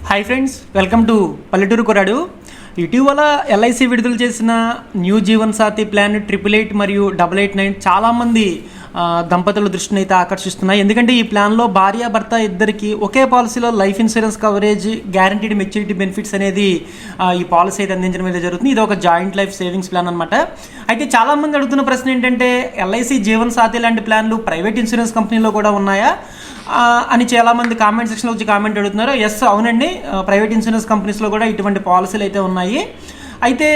Hi friends, welcome to పల్లెటూరు కొరాడు. ఇటీవల LIC విడుదల చేసిన న్యూ జీవన్ సాథీ ప్లాన్ 888 మరియు 889 చాలామంది దంపతుల దృష్టిని అయితే ఆకర్షిస్తున్నాయి. ఎందుకంటే ఈ ప్లాన్లో భార్యాభర్త ఇద్దరికి ఒకే పాలసీలో life insurance coverage, guaranteed maturity benefits అనేది ఈ పాలసీ అయితే అందించడం అయితే జరుగుతుంది. ఇది ఒక జాయింట్ లైఫ్ సేవింగ్స్ ప్లాన్ అనమాట. అయితే చాలామంది అడుగుతున్న ప్రశ్న ఏంటంటే, ఎల్ఐసి జీవన్ సాథీ లాంటి ప్లాన్లు ప్రైవేట్ ఇన్సూరెన్స్ కంపెనీలో కూడా ఉన్నాయా అని చాలామంది కామెంట్ సెక్షన్లో వచ్చి కామెంట్ అడుగుతున్నారు. ఎస్, అవునండి, ప్రైవేట్ ఇన్సూరెన్స్ కంపెనీస్లో కూడా ఇటువంటి పాలసీలు అయితే ఉన్నాయి. అయితే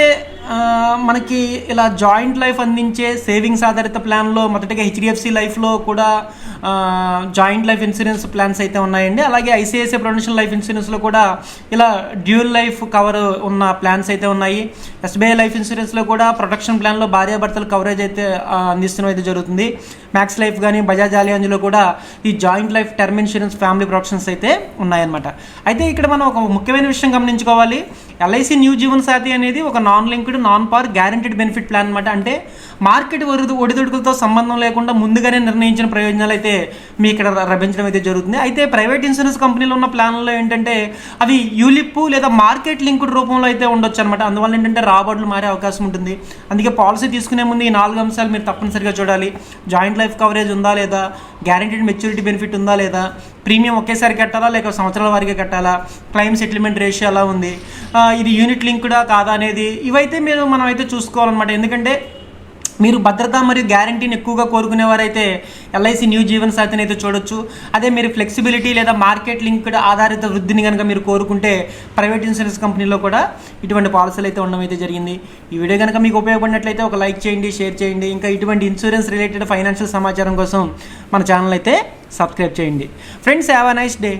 మనకి ఇలా జాయింట్ లైఫ్ అందించే సేవింగ్స్ ఆధారిత ప్లాన్లో మొదటిగా హెచ్డిఎఫ్సి లైఫ్లో కూడా జాయింట్ లైఫ్ ఇన్సూరెన్స్ ప్లాన్స్ అయితే ఉన్నాయండి. అలాగే ఐసిఐసిఐ ప్రొడెన్షియల్ లైఫ్ ఇన్సూరెన్స్లో కూడా ఇలా డ్యూల్ లైఫ్ కవర్ ఉన్న ప్లాన్స్ అయితే ఉన్నాయి. ఎస్బీఐ లైఫ్ ఇన్సూరెన్స్లో కూడా ప్రొటెక్షన్ ప్లాన్లో భార్యాభర్తల కవరేజ్ అయితే అందిస్తడం అయితే జరుగుతుంది. మ్యాక్స్ లైఫ్ కానీ బజాజ్ అలియాంజ్లో కూడా ఈ joint life term insurance family protections అయితే ఉన్నాయన్నమాట. అయితే ఇక్కడ మనం ఒక ముఖ్యమైన విషయం గమనించుకోవాలి. ఎల్ఐసి న్యూ జీవన్ సాథీ అనేది ఒక నాన్ లింక్డ్, నాన్ పార్ గ్యారంటీడ్ బెనిఫిట్ ప్లాన్ అనమాట. అంటే మార్కెట్ ఒడిదుడుకులతో సంబంధం లేకుండా ముందుగానే నిర్ణయించిన ప్రయోజనాలు అయితే మీ ఇక్కడ లభించడం అయితే జరుగుతుంది. అయితే ప్రైవేట్ ఇన్సూరెన్స్ కంపెనీలో ఉన్న ప్లాన్లలో ఏంటంటే అవి యూలిప్ లేదా మార్కెట్ లింక్డ్ రూపంలో అయితే ఉండొచ్చు అనమాట. అందువల్ల ఏంటంటే రాబడులు మారే అవకాశం ఉంటుంది. అందుకే పాలసీ తీసుకునే ముందు ఈ 4 అంశాలు మీరు తప్పనిసరిగా చూడాలి. జాయింట్ లైఫ్ కవరేజ్ ఉందా లేదా, గ్యారంటీడ్ మెచ్యూరిటీ బెనిఫిట్ ఉందా లేదా, ప్రీమియం ఒకేసారి కట్టాలా లేక సంవత్సరాల వారీగా కట్టాలా, క్లెయిమ్ సెటిల్మెంట్ రేషియో ఎలా ఉంది, ఇది యూనిట్ లింక్డా కాదా అనేది ఇవైతే మనం అయితే చూసుకోవాలన్నమాట. ఎందుకంటే మీరు భద్రత మరియు గ్యారంటీని ఎక్కువగా కోరుకునేవారైతే ఎల్ఐసి న్యూ జీవన్ సాథీని అయితే చూడొచ్చు. అదే మీరు ఫ్లెక్సిబిలిటీ లేదా మార్కెట్ లింక్డ్ ఆధారిత వృద్ధిని కనుక మీరు కోరుకుంటే ప్రైవేట్ ఇన్సూరెన్స్ కంపెనీలో కూడా ఇటువంటి పాలసీలు అయితే ఉండడం అయితే జరిగింది. ఈ వీడియో కనుక మీకు ఉపయోగపడినట్లయితే ఒక లైక్ చేయండి, షేర్ చేయండి. ఇంకా ఇటువంటి ఇన్సూరెన్స్ రిలేటెడ్ ఫైనాన్షియల్ సమాచారం కోసం మన ఛానల్ అయితే సబ్స్క్రైబ్ చేయండి. Friends, have a nice day.